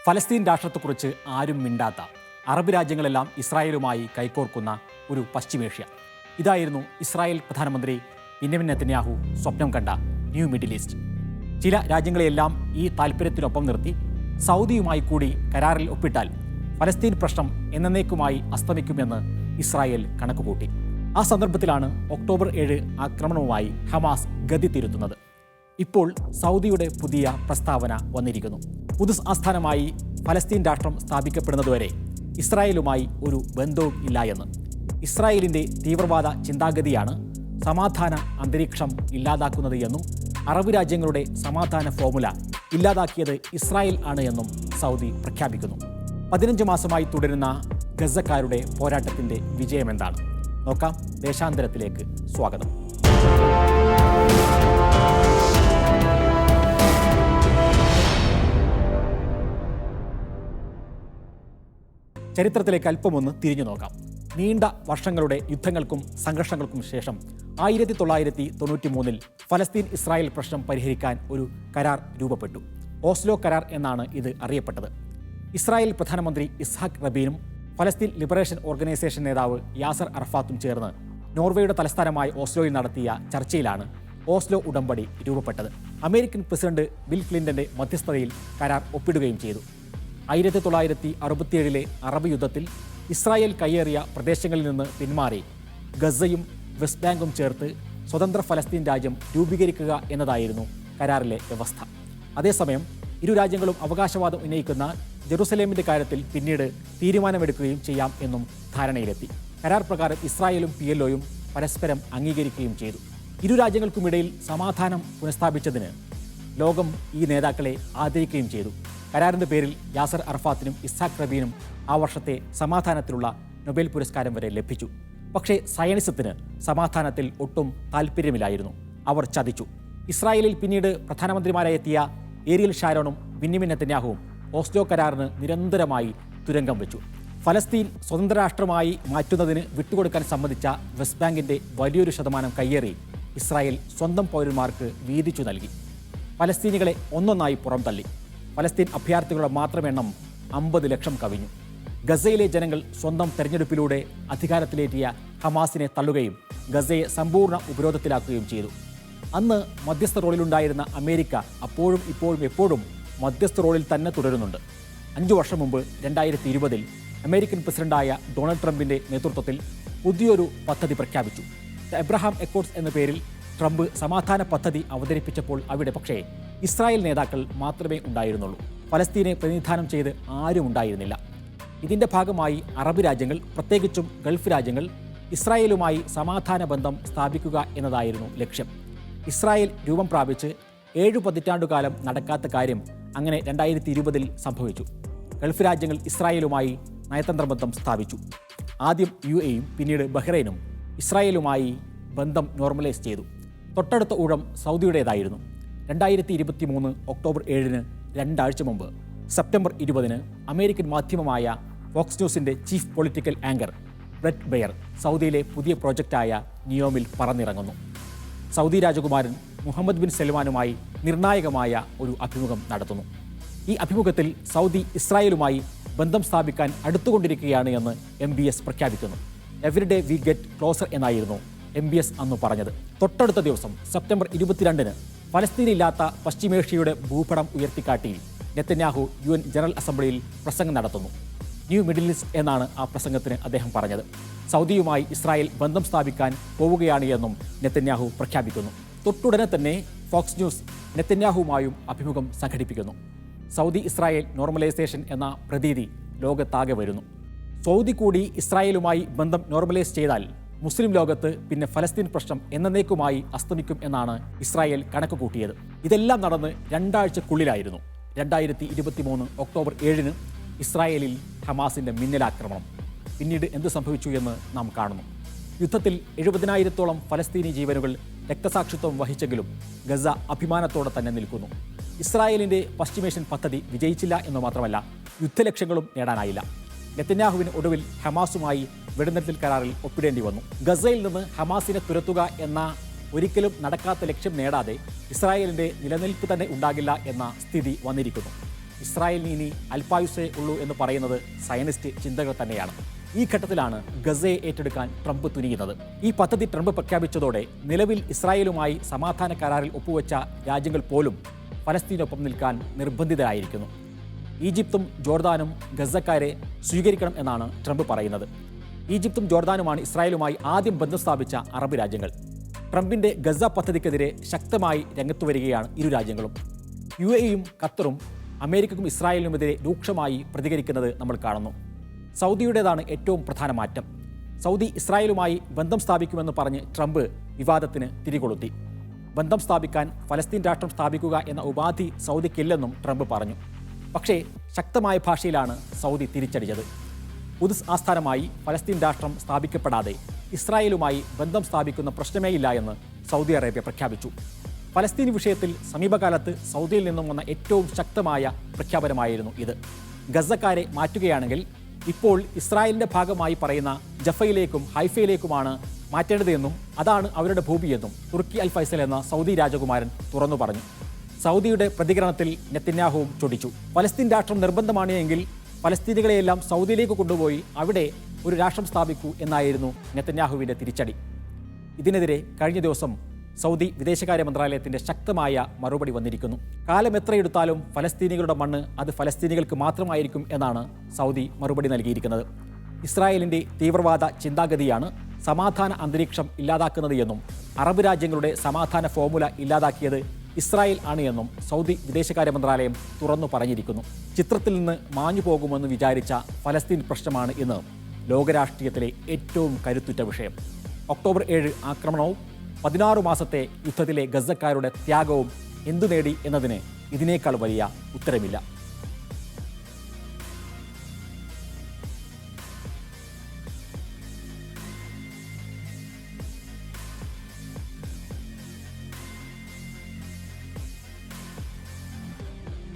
ഫലസ്തീൻ രാഷ്ട്രത്തെക്കുറിച്ച് ആരും മിണ്ടാത്ത, അറബ് രാജ്യങ്ങളെല്ലാം ഇസ്രായേലുമായി കൈകോർക്കുന്ന ഒരു പശ്ചിമേഷ്യ. ഇതായിരുന്നു ഇസ്രായേൽ പ്രധാനമന്ത്രി ബെന്യാമിൻ നെതന്യാഹു സ്വപ്നം കണ്ട ന്യൂ മിഡിൽ ഈസ്റ്റ്. ചില രാജ്യങ്ങളെയെല്ലാം ഈ താൽപ്പര്യത്തിനൊപ്പം നിർത്തി സൗദിയുമായി കൂടി കരാറിൽ ഒപ്പിട്ടാൽ ഫലസ്തീൻ പ്രശ്നം എന്നേക്കുമായി അസ്തമിക്കുമെന്ന് ഇസ്രായേൽ കണക്കുകൂട്ടി. ആ സന്ദർഭത്തിലാണ് ഒക്ടോബർ 7 ആക്രമണവുമായി ഹമാസ് ഗതി തിരുത്തുന്നത്. ഇപ്പോൾ സൗദിയുടെ പുതിയ പ്രസ്താവന വന്നിരിക്കുന്നു. ഖുദ്സ് ആസ്ഥാനമായി ഫലസ്തീൻ രാഷ്ട്രം സ്ഥാപിക്കപ്പെടുന്നതുവരെ ഇസ്രായേലുമായി ഒരു ബന്ധവും ഇല്ല എന്ന്. ഇസ്രായേലിൻ്റെ തീവ്രവാദ ചിന്താഗതിയാണ് സമാധാന അന്തരീക്ഷം ഇല്ലാതാക്കുന്നത് എന്നും അറബ് രാജ്യങ്ങളുടെ സമാധാന ഫോർമുല ഇല്ലാതാക്കിയത് ഇസ്രായേൽ ആണ് എന്നും സൗദി പ്രഖ്യാപിക്കുന്നു. 15 മാസമായി തുടരുന്ന ഗസക്കാരുടെ പോരാട്ടത്തിൻ്റെ വിജയമെന്താണ്? നോക്കാം. ദേശാന്തരത്തിലേക്ക് സ്വാഗതം. ചരിത്രത്തിലേക്ക് അല്പമൊന്ന് തിരിഞ്ഞു നോക്കാം. നീണ്ട വർഷങ്ങളുടെ യുദ്ധങ്ങൾക്കും സംഘർഷങ്ങൾക്കും ശേഷം 1993 ഫലസ്തീൻ ഇസ്രായേൽ പ്രശ്നം പരിഹരിക്കാൻ ഒരു കരാർ രൂപപ്പെട്ടു. ഓസ്ലോ കരാർ എന്നാണ് ഇത് അറിയപ്പെട്ടത്. ഇസ്രായേൽ പ്രധാനമന്ത്രി ഇസ്ഹാഖ് റബീനും ഫലസ്തീൻ ലിബറേഷൻ ഓർഗനൈസേഷൻ നേതാവ് യാസർ അറഫാത്തും ചേർന്ന് നോർവേയുടെ തലസ്ഥാനമായ ഓസ്ലോയിൽ നടത്തിയ ചർച്ചയിലാണ് ഓസ്ലോ ഉടമ്പടി രൂപപ്പെട്ടത്. അമേരിക്കൻ പ്രസിഡന്റ് ബിൽ ക്ലിന്റന്റെ മധ്യസ്ഥതയിൽ കരാർ ഒപ്പിടുകയും ചെയ്തു. 1967 അറബ് യുദ്ധത്തിൽ ഇസ്രായേൽ കയ്യേറിയ പ്രദേശങ്ങളിൽ നിന്ന് പിന്മാറി ഗസയും വെസ്റ്റ് ബാങ്കും ചേർത്ത് സ്വതന്ത്ര ഫലസ്തീൻ രാജ്യം രൂപീകരിക്കുക എന്നതായിരുന്നു കരാറിലെ വ്യവസ്ഥ. അതേസമയം ഇരു രാജ്യങ്ങളും അവകാശവാദം ഉന്നയിക്കുന്ന ജെറുസലേമിൻ്റെ കാര്യത്തിൽ പിന്നീട് തീരുമാനമെടുക്കുകയും ചെയ്യാം എന്നും ധാരണയിലെത്തി. കരാർ പ്രകാരം ഇസ്രായേലും PLOയും പരസ്പരം അംഗീകരിക്കുകയും ചെയ്തു. ഇരു രാജ്യങ്ങൾക്കുമിടയിൽ സമാധാനം പുനഃസ്ഥാപിച്ചതിന് ലോകം ഈ നേതാക്കളെ ആദരിക്കുകയും ചെയ്തു. കരാറിൻ്റെ പേരിൽ യാസർ അറഫാത്തിനും ഇസ്ഹാഖ് റബീനും ആ വർഷത്തെ സമാധാനത്തിലുള്ള നൊബേൽ പുരസ്കാരം വരെ ലഭിച്ചു. പക്ഷേ സയനിസത്തിന് സമാധാനത്തിൽ ഒട്ടും താല്പര്യമില്ലായിരുന്നു. അവർ ചതിച്ചു. ഇസ്രായേലിൽ പിന്നീട് പ്രധാനമന്ത്രിമാരായെത്തിയ ഏരിയൽ ഷാരോണും ബെന്യാമിൻ നെതന്യാഹുവും ഓസ്ലോ കരാറിന് നിരന്തരമായി തുരങ്കം വെച്ചു. ഫലസ്തീൻ സ്വതന്ത്ര രാഷ്ട്രമായി മാറ്റുന്നതിന് വിട്ടുകൊടുക്കാൻ സമ്മതിച്ച വെസ്റ്റ് ബാങ്കിൻ്റെ വലിയൊരു ശതമാനം കയ്യേറി ഇസ്രായേൽ സ്വന്തം പൗരന്മാർക്ക് വീതിച്ചു നൽകി. ഫലസ്തീനികളെ ഒന്നൊന്നായി പുറംതള്ളി. ഫലസ്തീൻ അഭയാർത്ഥികളുടെ മാത്രം എണ്ണം 50 ലക്ഷം കവിഞ്ഞു. ഗസയിലെ ജനങ്ങൾ സ്വന്തം തെരഞ്ഞെടുപ്പിലൂടെ അധികാരത്തിലേറ്റിയ ഹമാസിനെ തള്ളുകയും ഗസയെ സമ്പൂർണ്ണ ഉപരോധത്തിലാക്കുകയും ചെയ്തു. അന്ന് മധ്യസ്ഥ റോളിലുണ്ടായിരുന്ന അമേരിക്ക അപ്പോഴും ഇപ്പോഴും എപ്പോഴും മധ്യസ്ഥ റോളിൽ തന്നെ തുടരുന്നുണ്ട്. 5 വർഷം മുമ്പ് 2020 അമേരിക്കൻ പ്രസിഡന്റായ ഡൊണാൾഡ് ട്രംപിൻ്റെ നേതൃത്വത്തിൽ പുതിയൊരു പദ്ധതി പ്രഖ്യാപിച്ചു. എബ്രഹാം അക്കോർഡ്സ് എന്ന പേരിൽ ട്രംപ് സമാധാന പദ്ധതി അവതരിപ്പിച്ചപ്പോൾ അവിടെ പക്ഷേ ഇസ്രായേൽ നേതാക്കൾ മാത്രമേ ഉണ്ടായിരുന്നുള്ളൂ. ഫലസ്തീനെ പ്രതിനിധാനം ചെയ്ത് ആരും ഉണ്ടായിരുന്നില്ല. ഇതിൻ്റെ ഭാഗമായി അറബ് രാജ്യങ്ങൾ, പ്രത്യേകിച്ചും ഗൾഫ് രാജ്യങ്ങൾ, ഇസ്രായേലുമായി സമാധാന ബന്ധം സ്ഥാപിക്കുക എന്നതായിരുന്നു ലക്ഷ്യം. ഇസ്രായേൽ രൂപം പ്രാപിച്ച് 7 പതിറ്റാണ്ടുകാലം നടക്കാത്ത കാര്യം അങ്ങനെ 2020 സംഭവിച്ചു. ഗൾഫ് രാജ്യങ്ങൾ ഇസ്രായേലുമായി നയതന്ത്ര ബന്ധം സ്ഥാപിച്ചു. ആദ്യം UAEയും പിന്നീട് ബഹ്റൈനും ഇസ്രായേലുമായി ബന്ധം നോർമലൈസ് ചെയ്തു. തൊട്ടടുത്ത ഊഴം സൗദിയുടേതായിരുന്നു. 2023 ഒക്ടോബർ 7 രണ്ടാഴ്ച മുമ്പ് സെപ്റ്റംബർ 20 അമേരിക്കൻ മാധ്യമമായ ഫോക്സ് ന്യൂസിൻ്റെ chief political anchor Bret Baier സൗദിയിലെ പുതിയ പ്രോജക്റ്റായ നിയോമിൽ പറന്നിറങ്ങുന്നു. സൗദി രാജകുമാരൻ മുഹമ്മദ് ബിൻ സൽമാനുമായി നിർണായകമായ ഒരു അഭിമുഖം നടത്തുന്നു. ഈ അഭിമുഖത്തിൽ സൗദി ഇസ്രായേലുമായി ബന്ധം സ്ഥാപിക്കാൻ അടുത്തുകൊണ്ടിരിക്കുകയാണ് എന്ന് MBS പ്രഖ്യാപിക്കുന്നു. എവരിഡേ വി ഗെറ്റ് ക്ലോസർ എന്നായിരുന്നു MBS അന്ന് പറഞ്ഞത്. തൊട്ടടുത്ത ദിവസം സെപ്റ്റംബർ 22 ഫലസ്തീനില്ലാത്ത പശ്ചിമേഷ്യയുടെ ഭൂപടം ഉയർത്തിക്കാട്ടി നെതന്യാഹു UN ജനറൽ അസംബ്ലിയിൽ പ്രസംഗം നടത്തുന്നു. ന്യൂ മിഡിൽ ഈസ്റ്റ് എന്നാണ് ആ പ്രസംഗത്തിന് അദ്ദേഹം പറഞ്ഞത്. സൗദിയുമായി ഇസ്രായേൽ ബന്ധം സ്ഥാപിക്കാൻ പോവുകയാണ് എന്നും നെതന്യാഹു പ്രഖ്യാപിക്കുന്നു. തൊട്ടുടനെ തന്നെ ഫോക്സ് ന്യൂസ് നെതന്യാഹുവുമായും അഭിമുഖം സംഘടിപ്പിക്കുന്നു. സൗദി ഇസ്രായേൽ നോർമലൈസേഷൻ എന്ന പ്രതീതി ലോകത്താകെ വരുന്നു. സൗദി കൂടി ഇസ്രായേലുമായി ബന്ധം നോർമലൈസ് ചെയ്താൽ മുസ്ലിം ലോകത്ത് പിന്നെ ഫലസ്തീൻ പ്രശ്നം എന്നേക്കുമായി അസ്തമിക്കും എന്നാണ് ഇസ്രായേൽ കണക്ക് കൂട്ടിയത്. ഇതെല്ലാം നടന്ന് 2 ആഴ്ചക്കുള്ളിലായിരുന്നു 2023 ഒക്ടോബർ 7 ഇസ്രായേലിൽ ഹമാസിൻ്റെ മിന്നലാക്രമണം. പിന്നീട് എന്ത് സംഭവിച്ചു എന്ന് നാം കാണുന്നു. യുദ്ധത്തിൽ 70,000-ഓളം ഫലസ്തീനി ജീവനുകൾ രക്തസാക്ഷിത്വം വഹിച്ചെങ്കിലും ഗസ അഭിമാനത്തോടെ തന്നെ നിൽക്കുന്നു. ഇസ്രായേലിൻ്റെ പശ്ചിമേഷ്യൻ പദ്ധതി വിജയിച്ചില്ല എന്ന് മാത്രമല്ല, യുദ്ധലക്ഷ്യങ്ങളും നേടാനായില്ല. നെതന്യാഹുവിന് ഒടുവിൽ ഹമാസുമായി വെടിനിർത്തൽ കരാറിൽ ഒപ്പിടേണ്ടി വന്നു. ഗസയിൽ നിന്ന് ഹമാസിനെ തുരത്തുക എന്ന ഒരിക്കലും നടക്കാത്ത ലക്ഷ്യം നേടാതെ ഇസ്രായേലിൻ്റെ നിലനിൽപ്പ് തന്നെ ഉണ്ടാകില്ല എന്ന സ്ഥിതി വന്നിരിക്കുന്നു. ഇസ്രായേലിന് ഇനി അൽപായുസേ ഉള്ളൂ എന്ന് പറയുന്നത് സയനിസ്റ്റ് ചിന്തകൾ തന്നെയാണ്. ഈ ഘട്ടത്തിലാണ് ഗസയെ ഏറ്റെടുക്കാൻ ട്രംപ് തുനിയുന്നത്. ഈ പദ്ധതി ട്രംപ് പ്രഖ്യാപിച്ചതോടെ നിലവിൽ ഇസ്രായേലുമായി സമാധാന കരാറിൽ ഒപ്പുവെച്ച രാജ്യങ്ങൾ പോലും ഫലസ്തീനൊപ്പം നിൽക്കാൻ നിർബന്ധിതരായിരിക്കുന്നു. ഈജിപ്തും ജോർദാനും ഗസക്കാരെ സ്വീകരിക്കണം എന്നാണ് ട്രംപ് പറയുന്നത്. ഈജിപ്തും ജോർദാനുമാണ് ഇസ്രായേലുമായി ആദ്യം ബന്ധം സ്ഥാപിച്ച അറബ് രാജ്യങ്ങൾ. ട്രംപിന്റെ ഗസ പദ്ധതിക്കെതിരെ ശക്തമായി രംഗത്തു വരികയാണ് ഇരു രാജ്യങ്ങളും. UAEയും ഖത്തറും അമേരിക്കക്കും ഇസ്രായേലിനുമെതിരെ രൂക്ഷമായി പ്രതികരിക്കുന്നത് നമ്മൾ കാണുന്നു. സൗദിയുടേതാണ് ഏറ്റവും പ്രധാന മാറ്റം. സൗദി ഇസ്രായേലുമായി ബന്ധം സ്ഥാപിക്കുമെന്ന് പറഞ്ഞ് ട്രംപ് വിവാദത്തിന് തിരികൊളുത്തി. ബന്ധം സ്ഥാപിക്കാൻ ഫലസ്തീൻ രാഷ്ട്രം സ്ഥാപിക്കുക എന്ന ഉപാധി സൗദിക്കില്ലെന്നും ട്രംപ് പറഞ്ഞു. പക്ഷേ ശക്തമായ ഭാഷയിലാണ് സൗദി തിരിച്ചടിച്ചത്. ഖുദ്സ് ആസ്ഥാനമായി ഫലസ്തീൻ രാഷ്ട്രം സ്ഥാപിക്കപ്പെടാതെ ഇസ്രായേലുമായി ബന്ധം സ്ഥാപിക്കുന്ന പ്രശ്നമേയില്ല എന്ന് സൗദി അറേബ്യ പ്രഖ്യാപിച്ചു. ഫലസ്തീൻ വിഷയത്തിൽ സമീപകാലത്ത് സൗദിയിൽ നിന്നും വന്ന ഏറ്റവും ശക്തമായ പ്രഖ്യാപനമായിരുന്നു ഇത്. ഗസക്കാരെ മാറ്റുകയാണെങ്കിൽ ഇപ്പോൾ ഇസ്രായേലിൻ്റെ ഭാഗമായി പറയുന്ന ജഫയിലേക്കും ഹൈഫയിലേക്കുമാണ് മാറ്റേണ്ടതെന്നും അതാണ് അവരുടെ ഭൂമിയെന്നും തുർക്കി അൽ ഫൈസൽ എന്ന സൗദി രാജകുമാരൻ തുറന്നു പറഞ്ഞു. സൗദിയുടെ പ്രതികരണത്തിൽ നെതന്യാഹുവും ചൊടിച്ചു. ഫലസ്തീൻ രാഷ്ട്രം നിർബന്ധമാണ് എങ്കിൽ ഫലസ്തീനികളെയെല്ലാം സൗദിയിലേക്ക് കൊണ്ടുപോയി അവിടെ ഒരു രാഷ്ട്രം സ്ഥാപിക്കൂ എന്നായിരുന്നു നെതന്യാഹുവിൻ്റെ തിരിച്ചടി. ഇതിനെതിരെ കഴിഞ്ഞ ദിവസം സൗദി വിദേശകാര്യ മന്ത്രാലയത്തിൻ്റെ ശക്തമായ മറുപടി വന്നിരിക്കുന്നു. കാലം എത്രയെടുത്താലും ഫലസ്തീനികളുടെ മണ്ണ് അത് ഫലസ്തീനികൾക്ക് മാത്രമായിരിക്കും എന്നാണ് സൗദി മറുപടി നൽകിയിരിക്കുന്നത്. ഇസ്രായേലിൻ്റെ തീവ്രവാദ ചിന്താഗതിയാണ് സമാധാന അന്തരീക്ഷം ഇല്ലാതാക്കുന്നത് എന്നും അറബ് രാജ്യങ്ങളുടെ സമാധാന ഫോർമുല ഇല്ലാതാക്കിയത് ഇസ്രായേൽ ആണ് എന്നും സൗദി വിദേശകാര്യ മന്ത്രാലയം തുറന്നു പറഞ്ഞിരിക്കുന്നു. ചിത്രത്തിൽ നിന്ന് മാഞ്ഞു പോകുമെന്ന് വിചാരിച്ച ഫലസ്തീൻ പ്രശ്നമാണ് ഇന്ന് ലോകരാഷ്ട്രീയത്തിലെ ഏറ്റവും കരുത്തുറ്റ വിഷയം. ഒക്ടോബർ 7 ആക്രമണവും 16 മാസത്തെ യുദ്ധത്തിലെ ഗസക്കാരുടെ ത്യാഗവും എന്തു നേടി എന്നതിന് ഇതിനേക്കാൾ വലിയ ഉത്തരമില്ല.